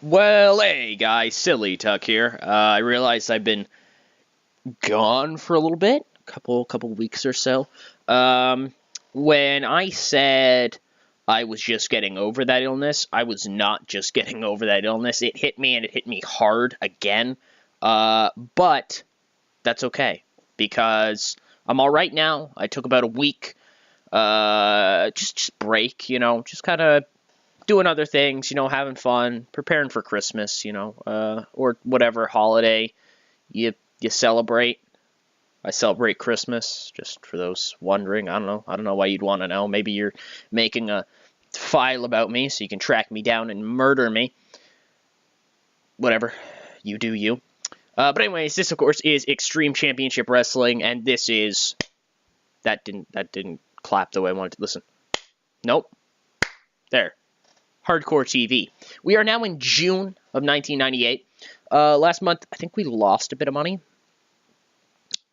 Well, hey guys, Silly Tuck here. I realize I've been gone for a little bit, couple weeks or so. When I said I was just getting over that illness, I was not just getting over that illness. It hit me, and it hit me hard again. But that's okay, because I'm all right now. I took about a week, just break, just kind of doing other things, having fun, preparing for Christmas, or whatever holiday you celebrate. I celebrate Christmas, just for those wondering. I don't know why you'd want to know. Maybe you're making a file about me so you can track me down and murder me. Whatever, you do you. But anyways, this of course is Extreme Championship Wrestling, and this is that didn't clap the way I wanted to. Listen, nope, there. Hardcore TV. We are now in June of 1998. Last month, I think we lost a bit of money.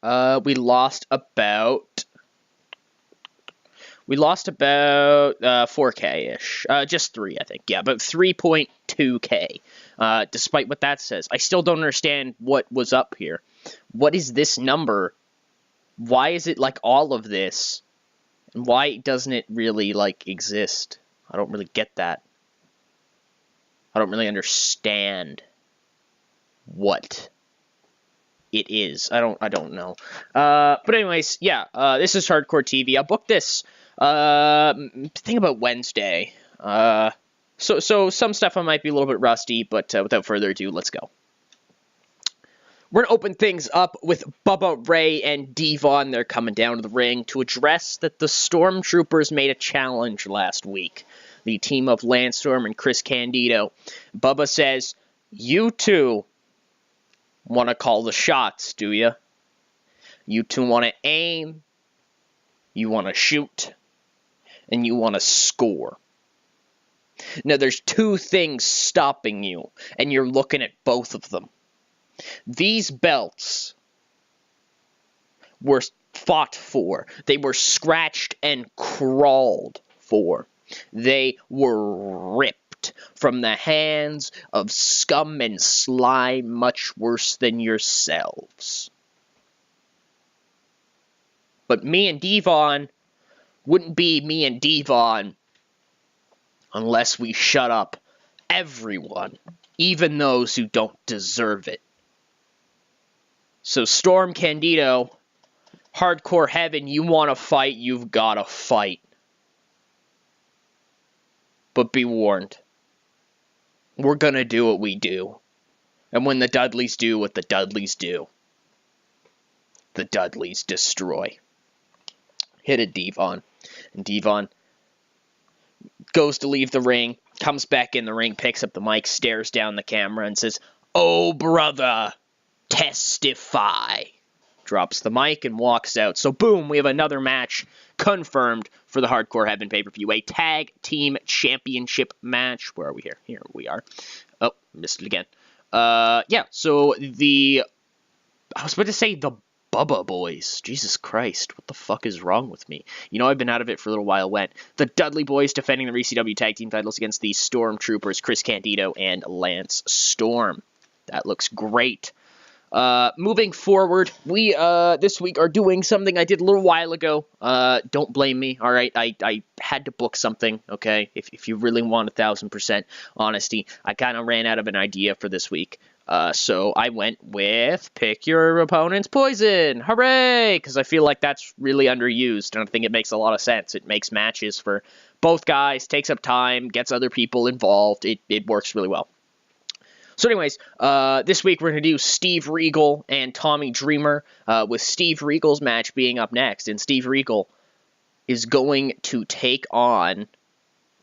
We lost about 4K-ish. Just 3, I think. Yeah, about 3.2K. Despite what that says. I still don't understand what was up here. What is this number? Why is it like all of this? And why doesn't it really, like, exist? I don't really get that. I don't really understand what it is. I don't know. But anyways, yeah, this is Hardcore TV. I booked this thing about Wednesday. So some stuff I might be a little bit rusty, but without further ado, let's go. We're going to open things up with Bubba Ray and Devon. They're coming down to the ring to address that the Stormtroopers made a challenge last week. The team of Landstorm and Chris Candido. Bubba says, "You two want to call the shots, do you? You two want to aim, you want to shoot, and you want to score. Now, there's 2 things stopping you, and you're looking at both of them. These belts were fought for. They were scratched and crawled for. They were ripped from the hands of scum and slime much worse than yourselves. But me and Devon wouldn't be me and Devon unless we shut up everyone, even those who don't deserve it. So Storm Candido, Hardcore Heaven, you want to fight, you've got to fight. But be warned, we're going to do what we do. And when the Dudleys do what the Dudleys do, the Dudleys destroy." Hit it, Devon. And Devon goes to leave the ring, comes back in the ring, picks up the mic, stares down the camera, and says, "Oh, brother, testify." Drops the mic and walks out. So boom, we have another match confirmed for the Hardcore Heaven pay-per-view. A tag team championship match. Where are we here? Here we are. Oh, missed it again. Yeah, so I was about to say the Bubba Boys. Jesus Christ, what the fuck is wrong with me? I've been out of it for a little while. The Dudley Boys defending the ECW tag team titles against the Stormtroopers, Chris Candido and Lance Storm. That looks great. Moving forward, we, this week are doing something I did a little while ago. Don't blame me, alright? I had to book something, okay? If you really want 1,000% honesty, I kind of ran out of an idea for this week. So I went with Pick Your Opponent's Poison. Hooray! Because I feel like that's really underused, and I think it makes a lot of sense. It makes matches for both guys, takes up time, gets other people involved. It works really well. So anyways, this week we're going to do Steve Regal and Tommy Dreamer, with Steve Regal's match being up next. And Steve Regal is going to take on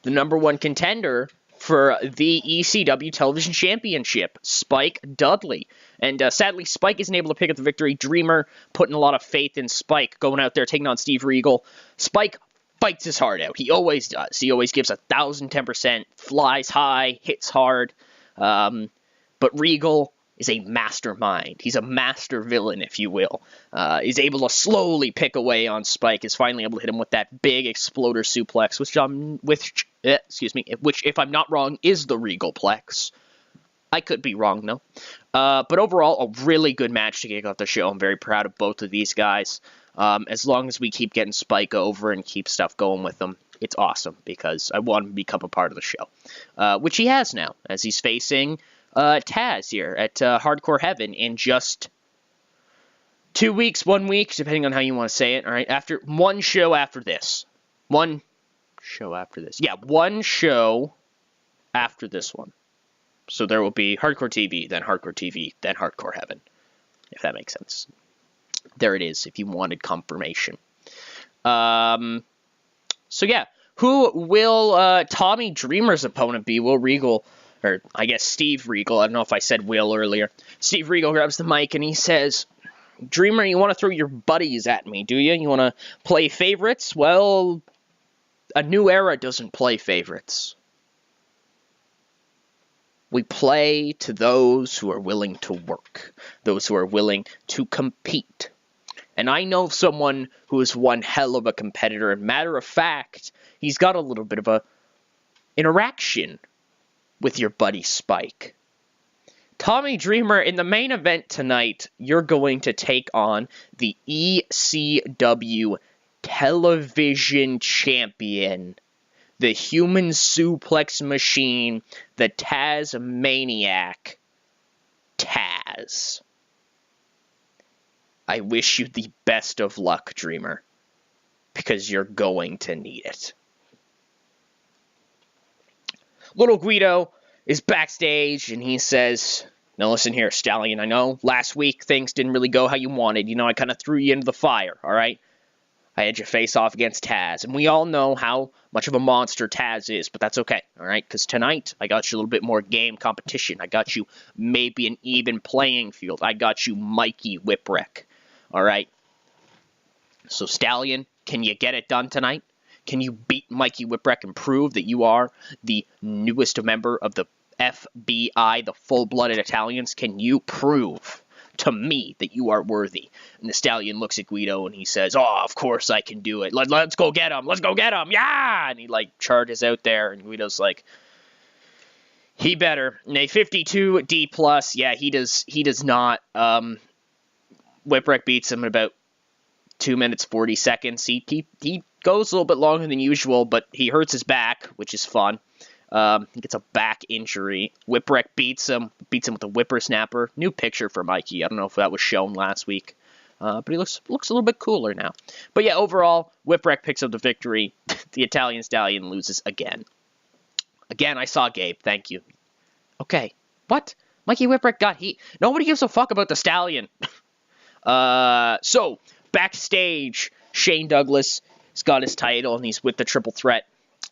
the #1 contender for the ECW Television Championship, Spike Dudley. And sadly, Spike isn't able to pick up the victory. Dreamer putting a lot of faith in Spike, going out there, taking on Steve Regal. Spike fights his heart out. He always does. He always gives 1,010%, flies high, hits hard. But Regal is a mastermind. He's a master villain, if you will. He's able to slowly pick away on Spike. Is finally able to hit him with that big exploder suplex, which if I'm not wrong, is the Regalplex. I could be wrong, though. But overall, a really good match to kick off the show. I'm very proud of both of these guys. As long as we keep getting Spike over and keep stuff going with them, it's awesome, because I want him to become a part of the show. Which he has now, as he's facing Taz here at Hardcore Heaven in just 2 weeks, 1 week, depending on how you want to say it. All right, after one show after this. One show after this. Yeah, one show after this one. So there will be Hardcore TV, then Hardcore Heaven, if that makes sense. There it is, if you wanted confirmation. So yeah, who will Tommy Dreamer's opponent be? Will Regal, or I guess Steve Regal, I don't know if I said Will earlier. Steve Regal grabs the mic and he says, Dreamer, you want to throw your buddies at me, do you? You want to play favorites? Well, a new era doesn't play favorites. We play to those who are willing to work, those who are willing to compete. And I know someone who is one hell of a competitor, and matter of fact, he's got a little bit of a interaction with your buddy Spike. Tommy Dreamer, in the main event tonight, you're going to take on the ECW Television Champion, the Human Suplex Machine, the Taz Maniac, Taz. I wish you the best of luck, Dreamer, because you're going to need it. Little Guido is backstage, and he says, now listen here, Stallion, I know last week things didn't really go how you wanted. You know, I kind of threw you into the fire, all right? I had you face off against Taz, and we all know how much of a monster Taz is, but that's okay, all right? Because tonight, I got you a little bit more game competition. I got you maybe an even playing field. I got you Mikey Whipwreck, all right? So, Stallion, can you get it done tonight? Can you beat Mikey Whipwreck and prove that you are the newest member of the FBI, the full-blooded Italians? Can you prove to me that you are worthy? And the Stallion looks at Guido and he says, oh, of course I can do it. Let's go get him. Let's go get him. Yeah! And he, charges out there, and Guido's like, he better. And a 52D+, yeah, he does not. Whipwreck beats him in about 2 minutes, 40 seconds. He goes a little bit longer than usual, but he hurts his back, which is fun. He gets a back injury. Whipwreck beats him with a whippersnapper. New picture for Mikey. I don't know if that was shown last week, but he looks a little bit cooler now. But yeah, overall, Whipwreck picks up the victory. The Italian Stallion loses again. Again, I saw Gabe. Thank you. Okay, what? Mikey Whipwreck got heat. Nobody gives a fuck about the Stallion. So backstage, Shane Douglas has got his title and he's with the Triple Threat.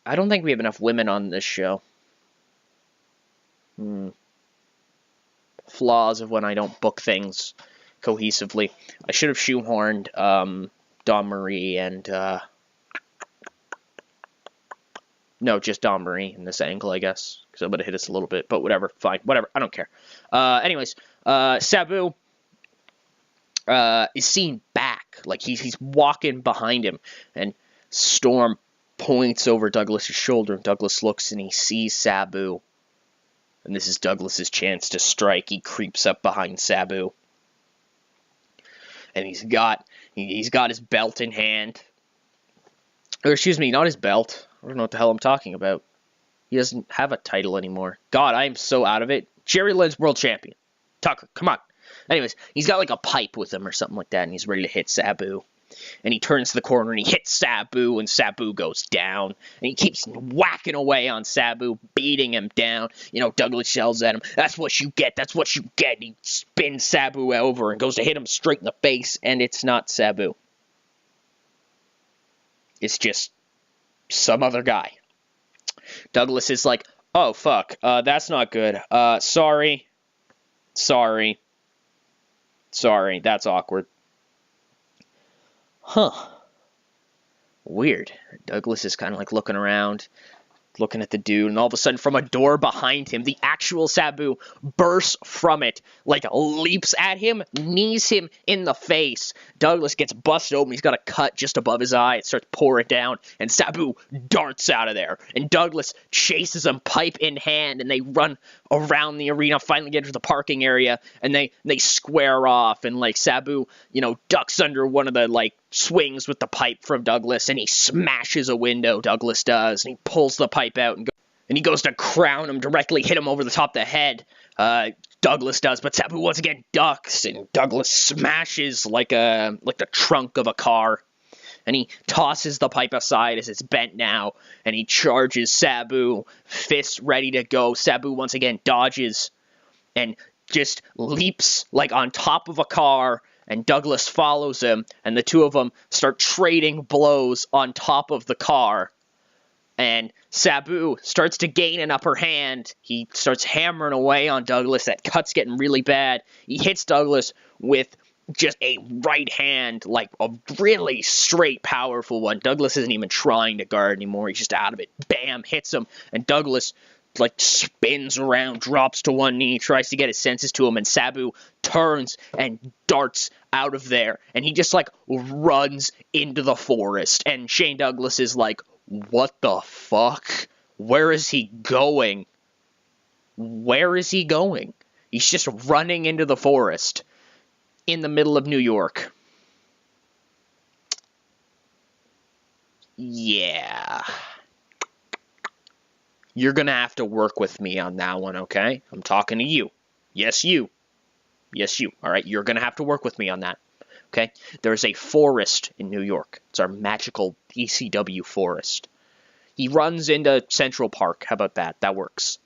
I don't think we have enough women on this show. Flaws of when I don't book things cohesively. I should have shoehorned Dawn Marie and... no, just Dawn Marie in this angle, I guess. Because I'm going to hit us a little bit. But whatever, fine. Whatever, I don't care. Anyways, Sabu is seen back. Like, he's walking behind him. And Storm points over Douglas's shoulder, and Douglas looks and he sees Sabu. And this is Douglas's chance to strike. He creeps up behind Sabu. And he's got his belt in hand. Or excuse me, not his belt. I don't know what the hell I'm talking about. He doesn't have a title anymore. God, I am so out of it. Jerry Lynn's world champion. Tucker, come on. Anyways, he's got like a pipe with him or something like that, and he's ready to hit Sabu. And he turns to the corner and he hits Sabu, and Sabu goes down. And he keeps whacking away on Sabu, beating him down. You know, Douglas yells at him, that's what you get, that's what you get. And he spins Sabu over and goes to hit him straight in the face, and it's not Sabu. It's just some other guy. Douglas is like, oh, fuck, that's not good. Sorry, that's awkward. Huh. Weird. Douglas is kind of like looking around. looking at the dude, and all of a sudden from a door behind him, the actual Sabu bursts from it, like leaps at him, knees him in the face. Douglas gets busted open. He's got a cut just above his eye. It starts pouring down, and Sabu darts out of there. And Douglas chases him, pipe in hand, and they run around the arena, finally get to the parking area, and they square off, and like Sabu, ducks under one of the like swings with the pipe from Douglas, and he smashes a window, Douglas does, and he pulls the pipe out, and he goes to crown him, directly hit him over the top of the head. Douglas does, but Sabu once again ducks, and Douglas smashes like the trunk of a car, and he tosses the pipe aside as it's bent now, and he charges Sabu, fists ready to go. Sabu once again dodges, and just leaps like on top of a car, and Douglas follows him, and the two of them start trading blows on top of the car. And Sabu starts to gain an upper hand. He starts hammering away on Douglas. That cut's getting really bad. He hits Douglas with just a right hand, like a really straight, powerful one. Douglas isn't even trying to guard anymore. He's just out of it. Bam, hits him, and Douglas like spins around, drops to one knee, tries to get his senses to him, and Sabu turns and darts out of there, and he just like runs into the forest, and Shane Douglas is like, what the fuck? Where is he going? Where is he going? He's just running into the forest in the middle of New York. Yeah. You're going to have to work with me on that one, okay? I'm talking to you. Yes, you. Yes, you. All right, you're going to have to work with me on that, okay? There's a forest in New York. It's our magical TEW forest. He runs into Central Park. How about that? That works.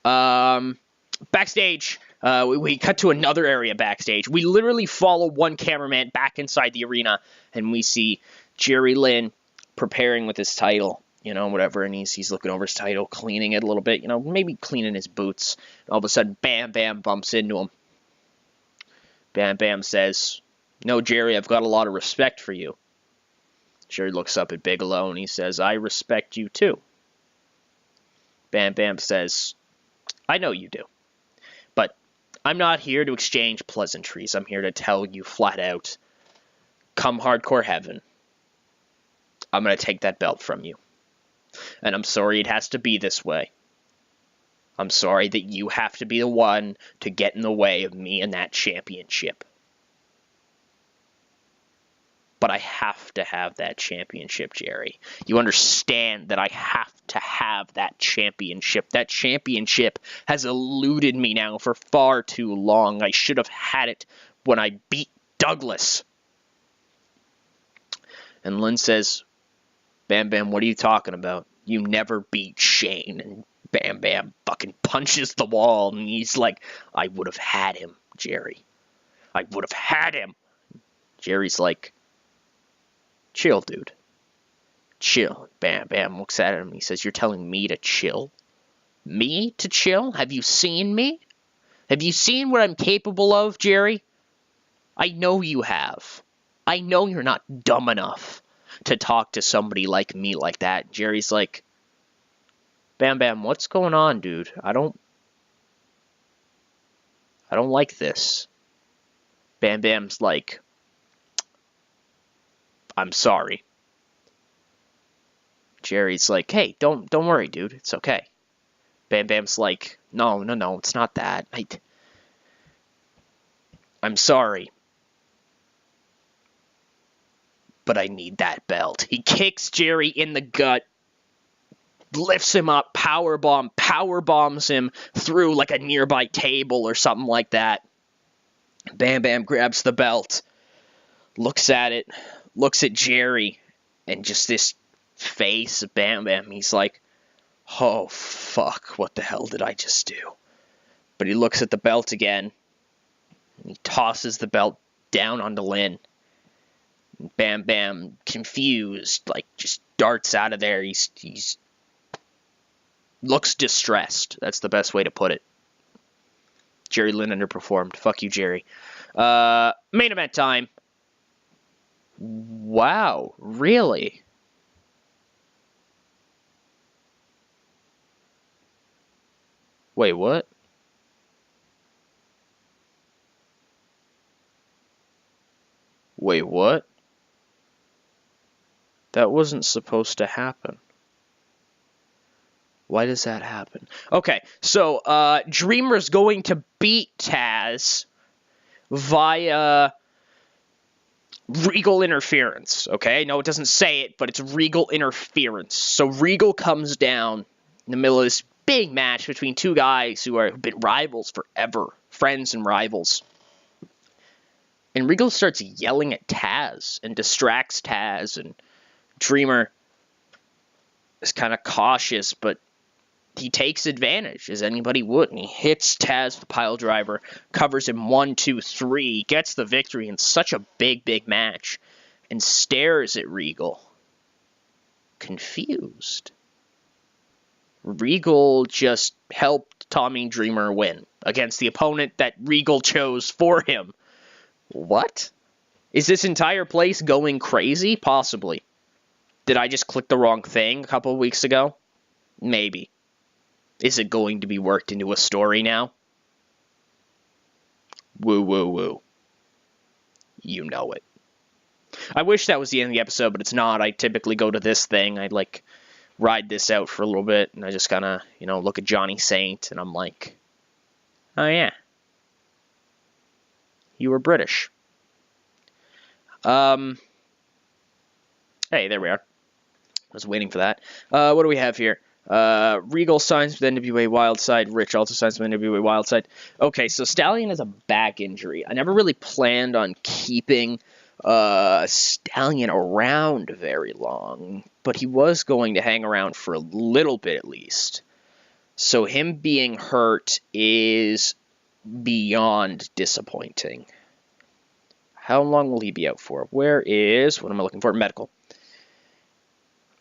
Backstage, we cut to another area backstage. We literally follow one cameraman back inside the arena, and we see Jerry Lynn preparing with his title. Whatever, and he's looking over his title, cleaning it a little bit, maybe cleaning his boots. And all of a sudden, Bam Bam bumps into him. Bam Bam says, "No, Jerry, I've got a lot of respect for you." Jerry looks up at Bigelow, and he says, "I respect you, too." Bam Bam says, "I know you do. But I'm not here to exchange pleasantries. I'm here to tell you flat out, come hardcore heaven, I'm going to take that belt from you. And I'm sorry it has to be this way. I'm sorry that you have to be the one to get in the way of me and that championship. But I have to have that championship, Jerry. You understand that I have to have that championship. That championship has eluded me now for far too long. I should have had it when I beat Douglas." And Lynn says, "Bam Bam, what are you talking about? You never beat Shane." And Bam Bam fucking punches the wall, and he's like, "I would have had him, Jerry. I would have had him." Jerry's like, "Chill, dude. Chill." Bam Bam looks at him, and he says, "You're telling me to chill? Me to chill? Have you seen me? Have you seen what I'm capable of, Jerry? I know you have. I know you're not dumb enough to talk to somebody like me like that." Jerry's like, "Bam Bam, what's going on, dude? I don't like this." Bam Bam's like, "I'm sorry." Jerry's like, "Hey, don't worry, dude. It's okay." Bam Bam's like, No, it's not that. I'm sorry. But I need that belt." He kicks Jerry in the gut, lifts him up, power bombs him through like a nearby table or something like that. Bam Bam grabs the belt, looks at it, looks at Jerry, and just this face of Bam Bam. He's like, "Oh, fuck, what the hell did I just do?" But he looks at the belt again, and he tosses the belt down onto Lynn. Bam Bam, confused, like just darts out of there. He's looks distressed. That's the best way to put it. Jerry Lynn underperformed. Fuck you, Jerry. Main event time. Wow, really? Wait, what? Wait, what? That wasn't supposed to happen. Why does that happen? Okay, so Dreamer's going to beat Taz via Regal interference, okay? No, it doesn't say it, but it's Regal interference. So Regal comes down in the middle of this big match between two guys who've been rivals forever, friends and rivals. And Regal starts yelling at Taz and distracts Taz, and Dreamer is kind of cautious, but he takes advantage, as anybody would, and he hits Taz with the pile driver, covers him 1, 2, 3, gets the victory in such a big, big match, and stares at Regal, confused. Regal just helped Tommy Dreamer win against the opponent that Regal chose for him. What? Is this entire place going crazy? Possibly. Did I just click the wrong thing a couple of weeks ago? Maybe. Is it going to be worked into a story now? Woo, woo, woo. You know it. I wish that was the end of the episode, but it's not. I typically go to this thing. I'd, like, ride this out for a little bit, and I just kind of, you know, look at Johnny Saint, and I'm like, oh, yeah. You were British. Hey, there we are. I was waiting for that. What do we have here? Regal signs with NWA Wildside. Rich also signs with NWA Wildside. Okay, so Stallion has a back injury. I never really planned on keeping Stallion around very long, but he was going to hang around for a little bit at least. So him being hurt is beyond disappointing. How long will he be out for? Where is, what am I looking for? Medical.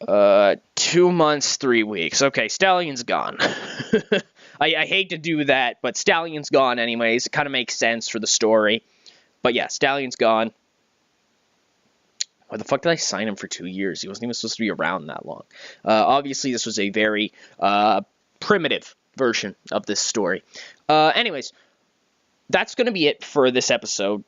2 months, 3 weeks. Okay, Stallion's gone. I hate to do that, but Stallion's gone anyways. It kind of makes sense for the story. But yeah, Stallion's gone. Why the fuck did I sign him for 2 years? He wasn't even supposed to be around that long. Obviously, this was a very primitive version of this story. Anyways, that's going to be it for this episode.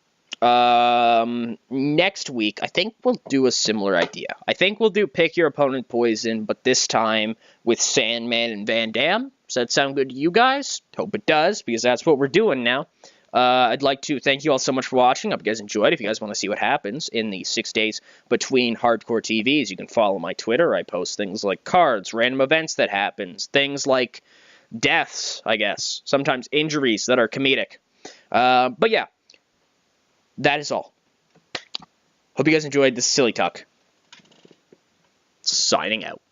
Next week, I think we'll do a similar idea. I think we'll do Pick Your Opponent Poison, but this time with Sandman and Van Dam. Does that sound good to you guys? Hope it does, because that's what we're doing now. I'd like to thank you all so much for watching. I hope you guys enjoyed. If you guys want to see what happens in the 6 days between Hardcore TVs, you can follow my Twitter. I post things like cards, random events that happens, things like deaths, I guess, sometimes injuries that are comedic. But yeah. That is all. Hope you guys enjoyed this silly talk. Signing out.